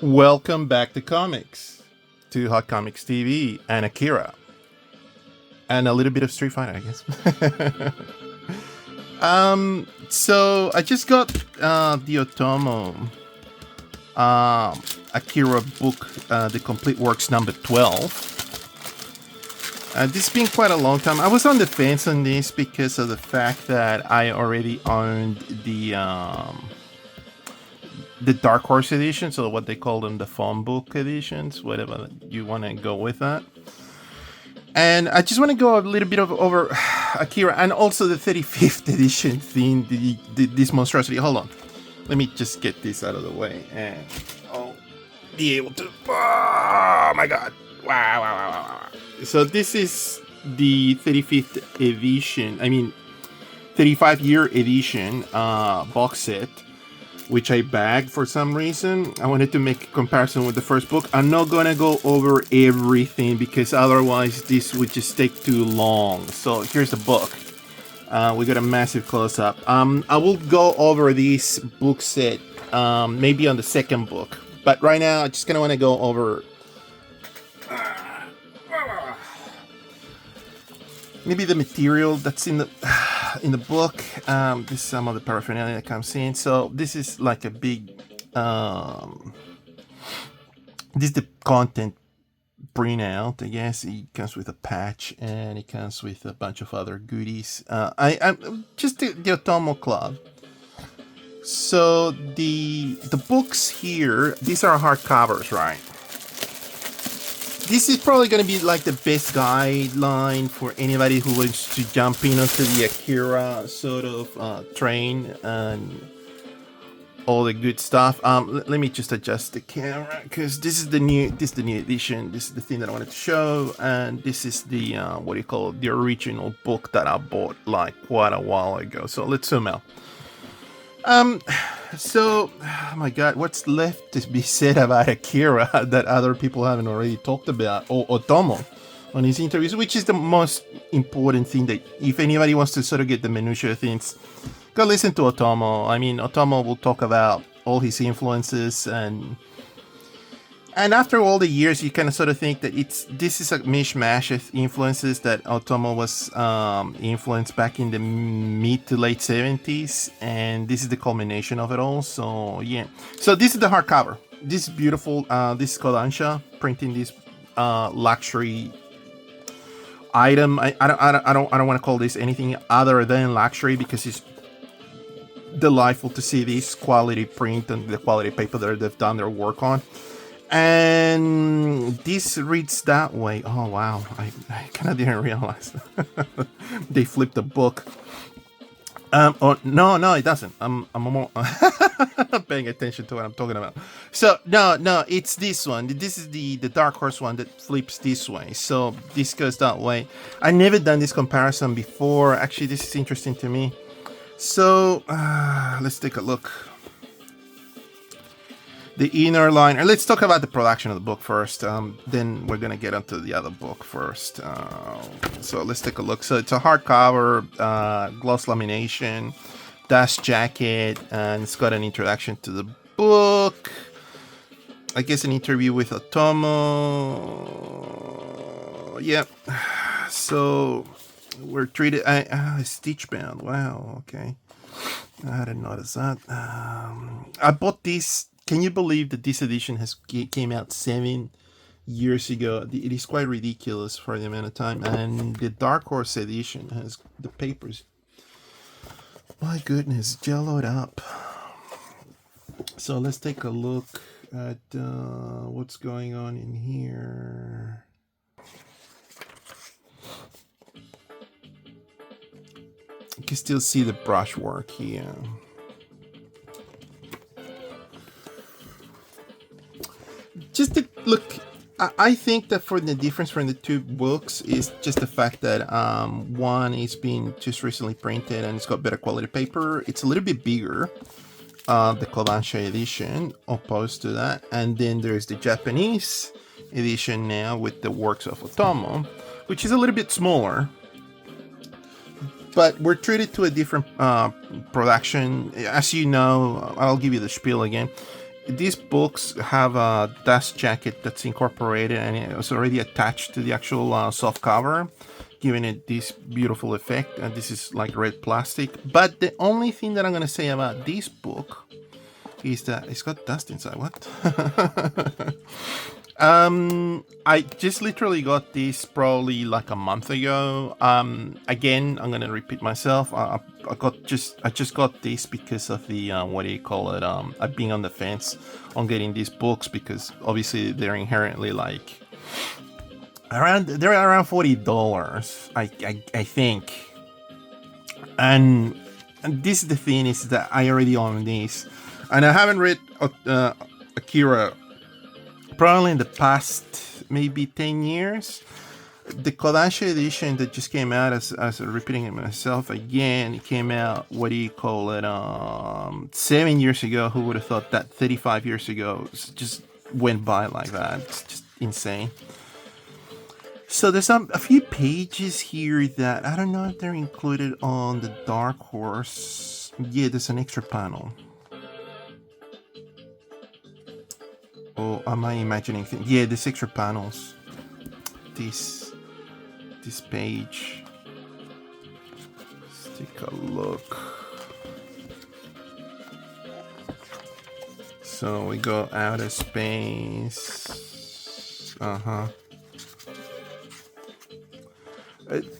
Welcome back to comics, to Hot Comics TV and AKIRA, and a little bit of Street Fighter, I guess. So I just got the Otomo AKIRA book, The Complete Works number 12. This has been quite a long time. I was on the fence on this because of the fact that I already owned the Dark Horse edition, so what they call them, the phone book editions, whatever you want to go with that. And I just want to go a little bit over AKIRA and also the 35th edition theme, this monstrosity. Hold on. Let me just get this out of the way and I'll be able to... Oh my god. Wow. So this is the 35th edition, 35-year edition box set, which I bagged for some reason. I wanted to make a comparison with the first book. I'm not gonna go over everything because otherwise this would just take too long. So here's the book. We got a massive close-up. I will go over this book set maybe on the second book, but right now I just kind of want to go over maybe the material that's in the book. This is some of the paraphernalia that comes in. So this is like a big this is the content printout. I guess it comes with a patch and it comes with a bunch of other goodies. I'm just the Otomo Club. So the books here, these are hardcovers, right? This is probably going to be like the best guideline for anybody who wants to jump in onto the AKIRA sort of train and all the good stuff. Let me just adjust the camera because this is the new edition. This is the thing that I wanted to show, and this is the the original book that I bought like quite a while ago. So let's zoom out. So, oh my god, what's left to be said about AKIRA that other people haven't already talked about, or Otomo on his interviews, which is the most important thing that if anybody wants to sort of get the minutiae things, go listen to Otomo. Otomo will talk about all his influences, and after all the years, you kind of sort of think that this is a mishmash of influences that Otomo was influenced back in the mid to late 70s, and this is the culmination of it all. So yeah, so this is the hardcover. This is beautiful. This is called Ansha, printing this luxury item. I don't want to call this anything other than luxury because it's delightful to see this quality print and the quality paper that they've done their work on. And this reads that way. Oh wow, I kind of didn't realize they flipped the book. Oh no, it doesn't. I'm more paying attention to what I'm talking about. So no, it's this one. This is the Dark Horse one that flips this way. So this goes that way. I never done this comparison before. Actually, this is interesting to me. So let's take a look. The inner liner. Let's talk about the production of the book first. Then we're gonna get onto the other book first. So let's take a look. So it's a hardcover, gloss lamination, dust jacket, and it's got an introduction to the book. I guess an interview with Otomo. Yep. So we're treated. Stitch bound. Wow. Okay. I didn't notice that. I bought this. Can you believe that this edition came out 7 years ago? It is quite ridiculous for the amount of time. And the Dark Horse edition has the papers, my goodness, jelloed up. So let's take a look at what's going on in here. You can still see the brushwork here. Just to look, I think that for the difference from the two books is just the fact that one is being just recently printed and it's got better quality paper. It's a little bit bigger, the Kodansha edition, opposed to that. And then there's the Japanese edition now with the works of Otomo, which is a little bit smaller. But we're treated to a different production. As you know, I'll give you the spiel again. these books have a dust jacket that's incorporated, and it's already attached to the actual soft cover, giving it this beautiful effect. And this is like red plastic. But the only thing that I'm going to say about this book is that it's got dust inside. What? I just literally got this probably like a month ago. Again, I'm gonna repeat myself. I just got this because of the what do you call it? I've been on the fence on getting these books because obviously they're inherently like they're around $40. I think, and this is the thing is that I already own this, and I haven't read AKIRA probably in the past maybe 10 years. The Kodansha edition that just came out, as repeating it myself again, it came out, what do you call it, 7 years ago. Who would have thought that 35 years ago just went by like that? It's just insane. So there's a few pages here that I don't know if they're included on the Dark Horse. Yeah, there's an extra panel. Or am I imagining things? Yeah, there's extra panels. This page. Let's take a look. So we go outer space.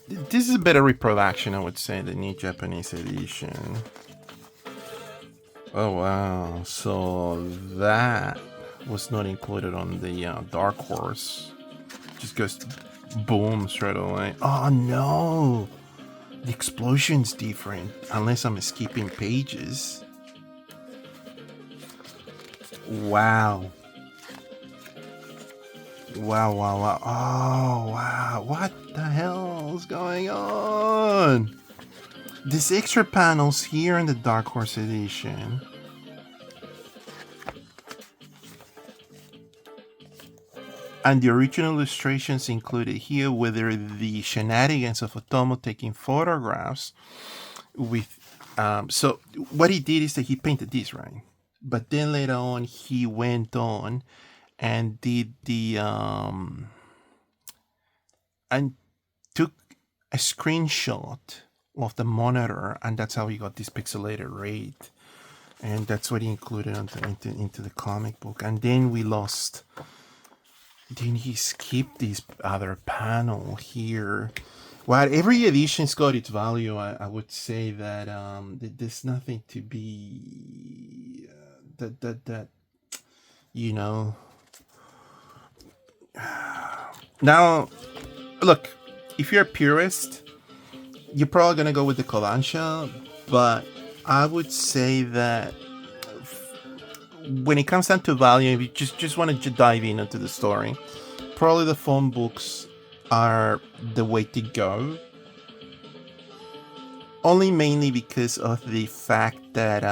This is a better reproduction, I would say, than the Japanese edition. Oh wow! So that was not included on the Dark Horse. Just goes boom straight away. Oh no! The explosion's different, unless I'm skipping pages. Wow. Wow. Oh wow, what the hell is going on? There's extra panels here in the Dark Horse edition. And the original illustrations included here, whether the shenanigans of Otomo taking photographs with. So what he did is that he painted this, right? But then later on, he went on and did the and took a screenshot of the monitor, and that's how he got this pixelated rate, and that's what he included into the comic book. And then we lost. Then he skipped this other panel here. Well, every edition's got its value. I would say that there's nothing to be that you know. Now, look, if you're a purist, you're probably gonna go with the Kodansha, but I would say that when it comes down to value, if you just want to dive into the story, probably the phone books are the way to go. Only mainly because of the fact that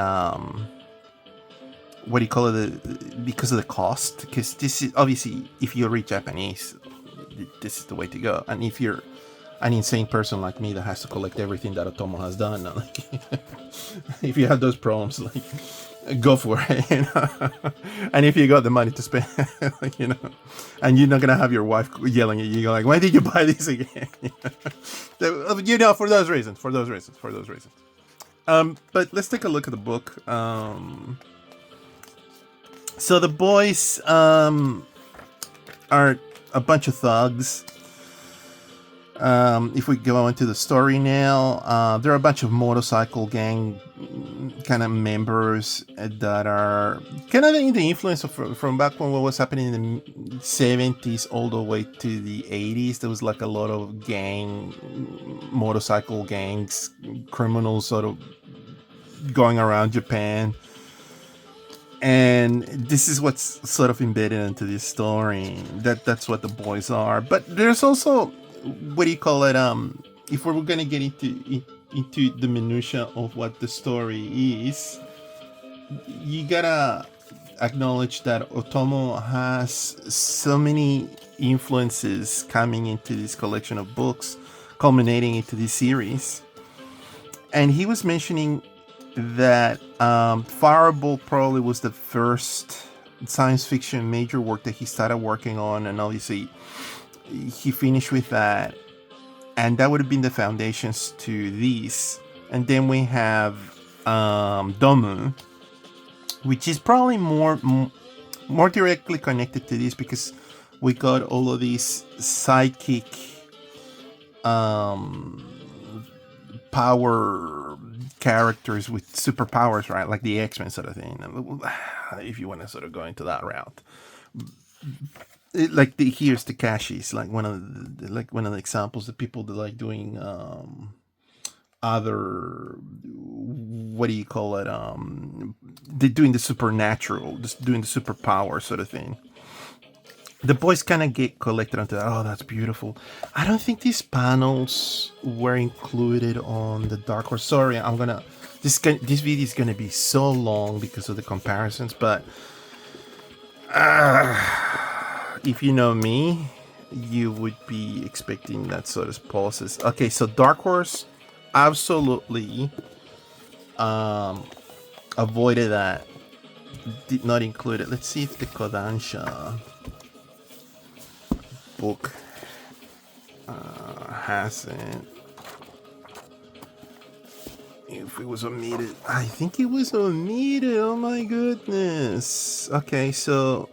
what do you call it? Because of the cost. Because this is obviously, if you read Japanese, this is the way to go. And if you're an insane person like me that has to collect everything that Otomo has done, like if you have those problems, like go for it, you know? And if you got the money to spend, you know, and you're not gonna have your wife yelling at you, like, why did you buy this again? You know, for those reasons. But let's take a look at the book. So the boys are a bunch of thugs. If we go into the story now, there are a bunch of motorcycle gang kind of members that are kind of in the influence of from back when what was happening in the 70s all the way to the 80s. There was like a lot of motorcycle gangs, criminals sort of going around Japan. And this is what's sort of embedded into this story. That's what the boys are. But there's also, what do you call it? If we're gonna get into the minutia of what the story is, you gotta acknowledge that Otomo has so many influences coming into this collection of books, culminating into this series. And he was mentioning that Fireball probably was the first science fiction major work that he started working on, and obviously he finished with that, and that would have been the foundations to these. And then we have Domu, which is probably more directly connected to this because we got all of these psychic power characters with superpowers, right? Like the X-Men sort of thing. If you want to sort of go into that route, like here's Takashi's, like one of the examples of people that like doing other, what do you call it? They're doing the supernatural, just doing the superpower sort of thing. The boys kind of get collected onto that. Oh, that's beautiful. I don't think these panels were included on the Dark Horse. Sorry, this video is gonna be so long because of the comparisons. But if you know me, you would be expecting that sort of pauses. Okay, so Dark Horse absolutely avoided that. Did not include it. Let's see if the Kodansha book has it. If it was omitted, I think it was omitted. Oh my goodness. Okay, so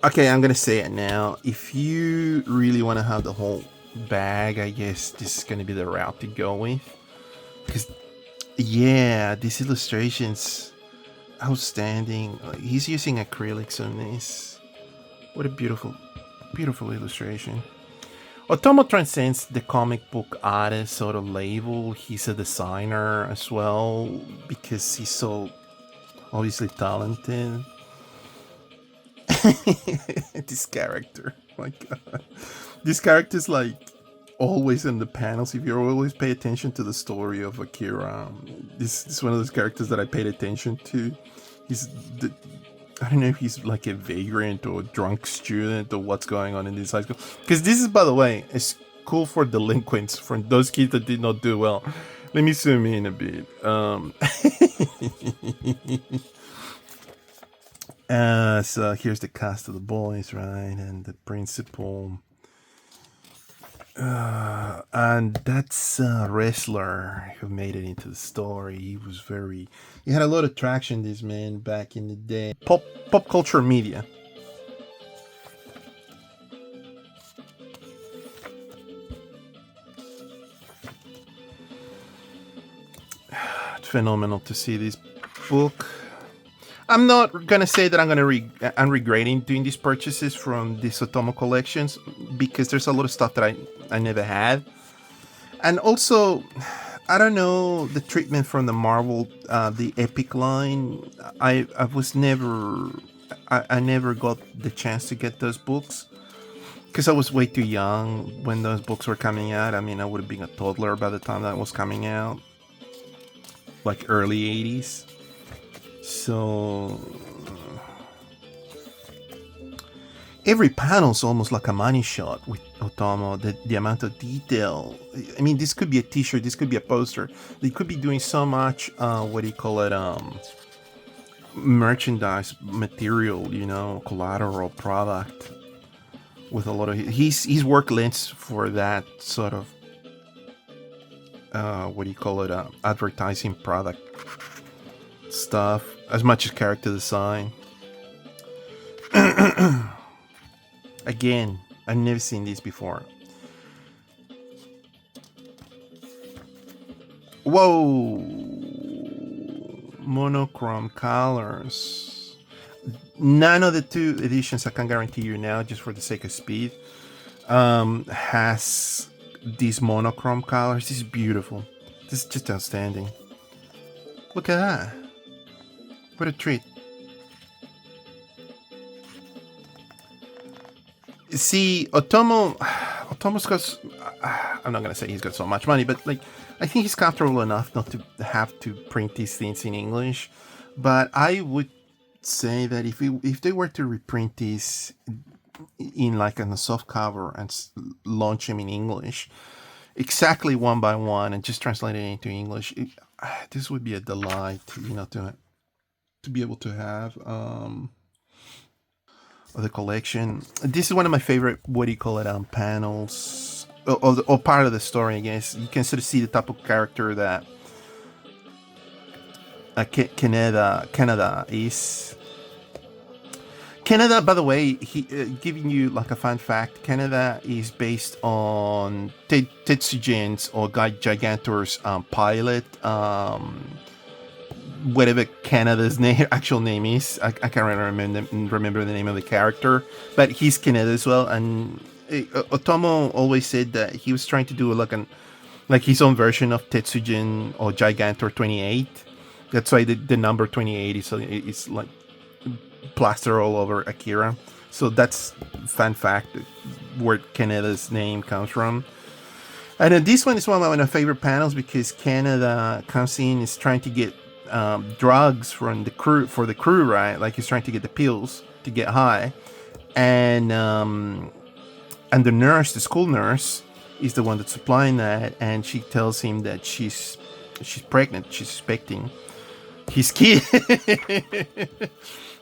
I'm gonna say it now. If you really want to have the whole bag, I guess this is gonna be the route to go with. Because yeah, these illustrations, outstanding. He's using acrylics on this. What a beautiful, beautiful illustration. Otomo transcends the comic book artist sort of label. He's a designer as well because he's so obviously talented. This character, oh my god. This character is like always in the panels. If you always pay attention to the story of Akira, this is one of those characters that I paid attention to. I don't know if he's like a vagrant or a drunk student or what's going on in this high school. Because this is, by the way, a school for delinquents, for those kids that did not do well. Let me zoom in a bit. So here's the cast of the boys, right? And the principal. And that's a wrestler who made it into the story. He had a lot of traction, this man, back in the day. Pop culture media. It's phenomenal to see this book. I'm not gonna say that I'm regretting doing these purchases from these Otomo collections because there's a lot of stuff that I never had, and also I don't know the treatment from the Marvel, the Epic line. I never got the chance to get those books because I was way too young when those books were coming out. I mean, I would have been a toddler by the time that was coming out, like early 80s. So every panel's almost like a money shot with Otomo. The amount of detail. I mean, this could be a T-shirt. This could be a poster. They could be doing so much. What do you call it? Merchandise material. You know, collateral product. With a lot of his work lends for that sort of. What do you call it? Advertising product stuff as much as character design. Again, I've never seen these before. Whoa, monochrome colors. None of the two editions, I can guarantee you now, just for the sake of speed, has these monochrome colors. This is beautiful. This is just outstanding. Look at that. What a treat. See, Otomo's got, I'm not gonna say he's got so much money, but like, I think he's comfortable enough not to have to print these things in English. But I would say that if they were to reprint these in like on a soft cover and launch them in English, exactly one by one and just translating it into English. This would be a delight, to be able to have the collection. This is one of my favorite, what do you call it, panels, or part of the story. I guess you can sort of see the type of character that Canada is. Canada, by the way, giving you like a fun fact, Canada is based on Tetsujin's or Gigantor's pilot, whatever Canada's actual name is. I can't remember the name of the character, but he's Canada as well. And Otomo always said that he was trying to do like his own version of Tetsujin or Gigantor 28. That's why the number 28 is like plaster all over Akira. So that's fun fact where Canada's name comes from. And then this one is one of my favorite panels because Canada comes in, is trying to get drugs from the crew, right? Like he's trying to get the pills to get high, and the school nurse, is the one that's supplying that, and she tells him that she's pregnant, she's expecting his kid.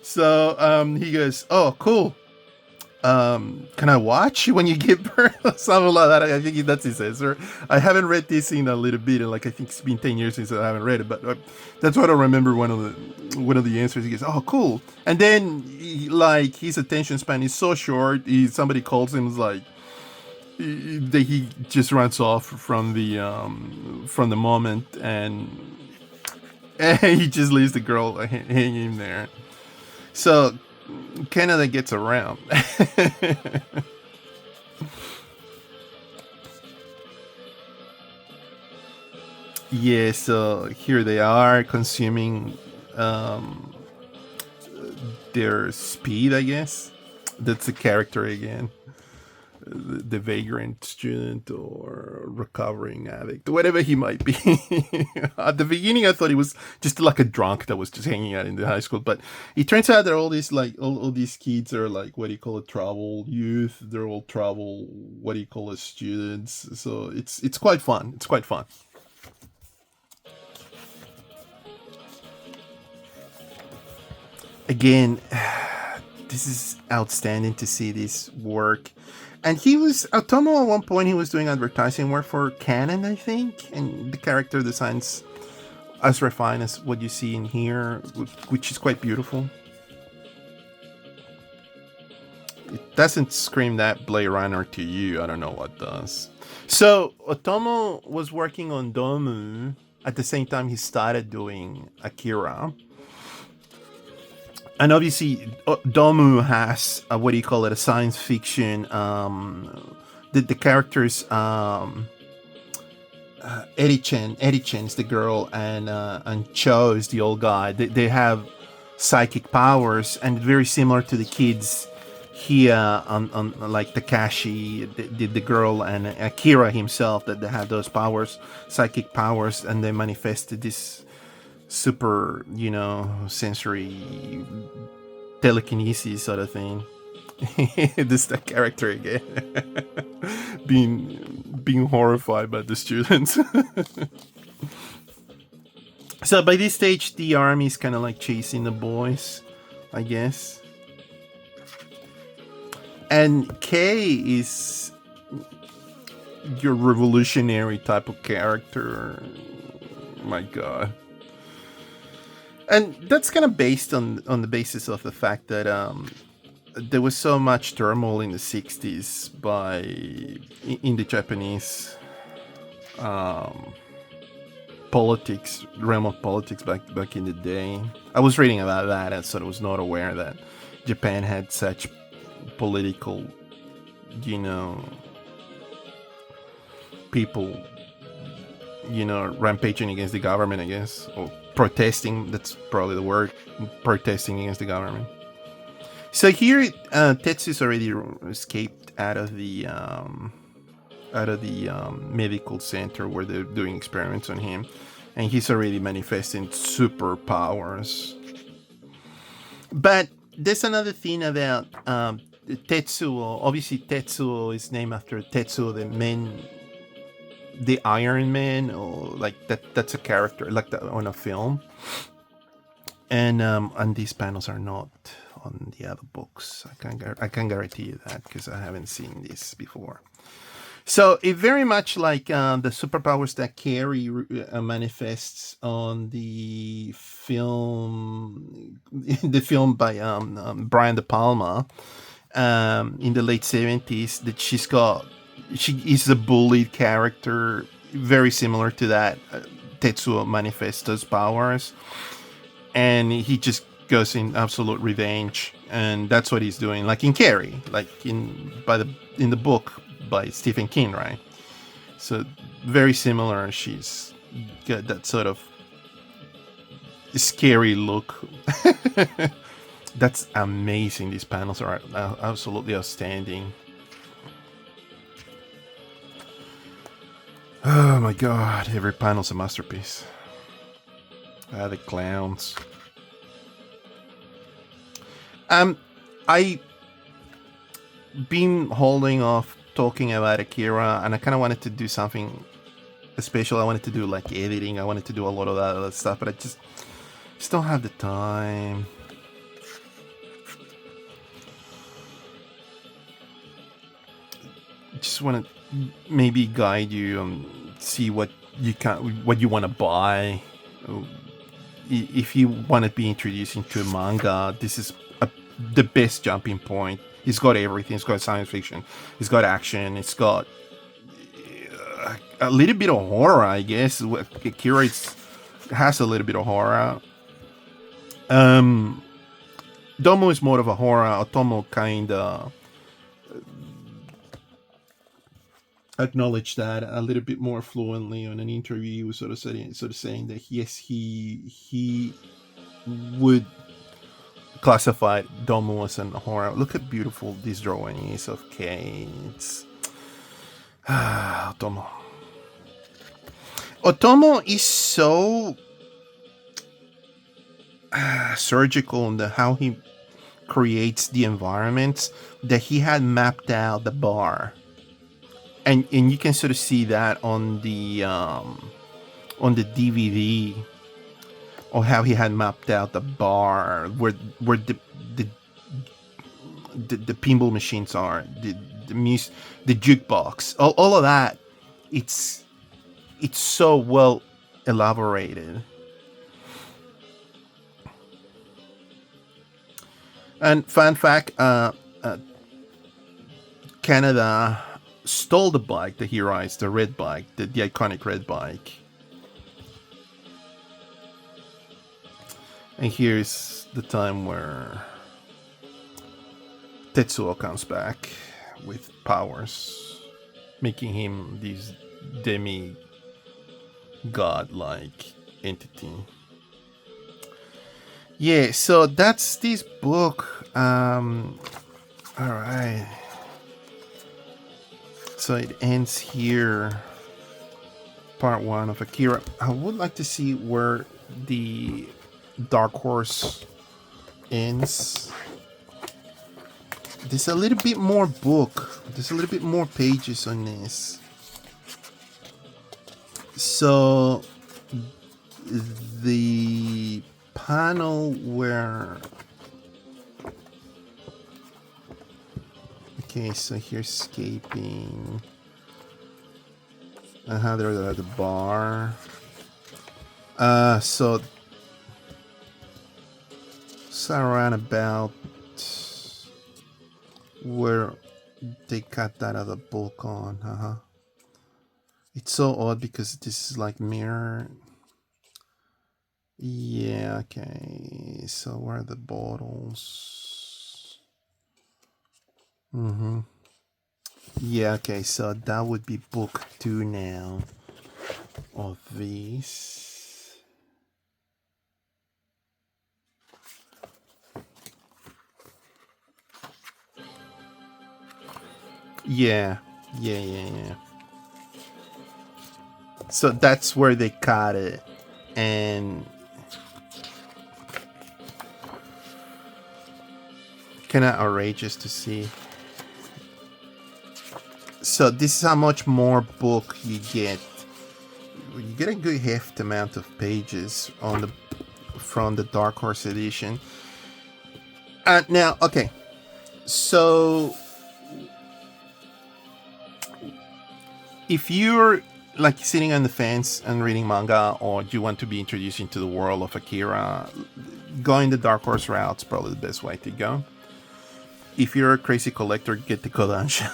So he goes, "Oh, cool. Can I watch when you give birth?" Something like that. I think that's his answer. I haven't read this in a little bit, and like I think it's been 10 years since I haven't read it, but that's what I remember. One of the answers, he goes, "Oh, cool." And then like his attention span is so short. Somebody calls him, like he just runs off from the moment, and he just leaves the girl hanging there. So Canada gets around. Yeah, so here they are consuming their speed, I guess. That's the character again. The vagrant student or recovering addict, whatever he might be. At the beginning, I thought he was just like a drunk that was just hanging out in the high school, but it turns out that all these all these kids are like, what do you call it, trouble youth. They're all trouble, what do you call it, students. So it's quite fun. It's quite fun. Again, this is outstanding to see this work. And Otomo at one point, he was doing advertising work for Canon, I think, and the character designs as refined as what you see in here, which is quite beautiful. It doesn't scream that Blade Runner to you. I don't know what does. So Otomo was working on Domu at the same time he started doing Akira. And obviously, Domu has what do you call it? A science fiction. The characters, Eri-chen is the girl, and Cho is the old guy. They have psychic powers, and very similar to the kids here on like Takashi, the girl, and Akira himself, that they have those powers, psychic powers, and they manifested this super, sensory telekinesis sort of thing. This that character again, being horrified by the students. So by this stage, the army is kind of like chasing the boys, I guess. And Kei is your revolutionary type of character. My God. And that's kind of based on the basis of the fact that there was so much turmoil in the 60s in the Japanese politics, realm of politics back in the day. I was reading about that, and so I was not aware that Japan had such political, people, rampaging against the government, I guess, or protesting. That's probably the word, protesting against the government. So here, Tetsu's already escaped out of the medical center where they're doing experiments on him, and he's already manifesting superpowers. But there's another thing about Tetsuo. Obviously, Tetsuo is named after Tetsuo, the main the Iron Man, or like that's a character like that on a film. And these panels are not on the other books. I can guarantee you that because I haven't seen this before. So it very much like the superpowers that Carrie manifests on the film by Brian De Palma in the late 70s. That she is a bullied character, very similar to that. Tetsuo manifests those powers, and he just goes in absolute revenge, and that's what he's doing, like in Carrie, like in the book by Stephen King, right? So very similar. She's got that sort of scary look. That's amazing. These panels are absolutely outstanding. Oh my god, every panel's a masterpiece. The clowns. I been holding off talking about AKIRA, and I kind of wanted to do something special. I wanted to do like editing. I wanted to do a lot of that other stuff, but I just don't have the time. Just want to maybe guide you and see what you want to buy. If you want to be introduced into manga, this is the best jumping point. It's got everything. It's got science fiction. It's got action. It's got a little bit of horror, I guess. AKIRA has a little bit of horror. Domo is more of a horror. Otomo kind of acknowledged that a little bit more fluently on an interview, sort of saying that yes, he would classify Domo as an horror. Look how beautiful this drawing is of Kane's. Otomo. Otomo is so surgical in how he creates the environments that he had mapped out the bar. And you can sort of see that on the DVD, or how he had mapped out the bar where the pinball machines are, the jukebox, all of that. It's so well elaborated. And fun fact, Canada stole the bike that he rides, the red bike, the iconic red bike. And here's the time where Tetsuo comes back with powers, making him this demi-god-like entity. Yeah, so that's this book. Alright. So it ends here. Part 1 of AKIRA. I would like to see where the Dark Horse ends. There's a little bit more book. There's a little bit more pages on this. So the panel where... Okay, so here's escaping. They're at the bar. So around about where they cut that other book on. It's so odd because this is like mirror. Yeah, okay. So where are the bottles? Yeah, okay, so that would be book 2 now of these. Yeah. So that's where they cut it, and kind of outrageous to see. So this is how much more book you get you get a good heft amount of pages on the from the Dark Horse edition. Now, okay, so if you're like sitting on the fence and reading manga, or you want to be introduced into the world of Akira, going the Dark Horse route's probably the best way to go. If you're a crazy collector, get the Kodansha.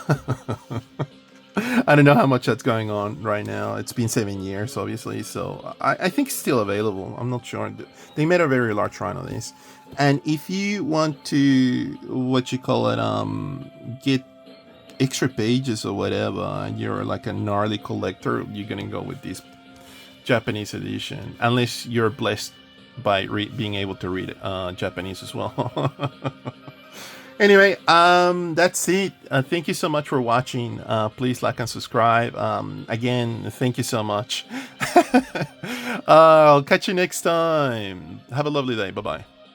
I don't know how much that's going on right now. It's been 7 years, obviously, so I think it's still available. I'm not sure. They made a very large run of this. And if you want to, what you call it, get extra pages or whatever, and you're like a gnarly collector, you're gonna go with this Japanese edition, unless you're blessed by being able to read Japanese as well. Anyway, that's it. Thank you so much for watching. Please like and subscribe. Again, thank you so much. I'll catch you next time. Have a lovely day. Bye bye.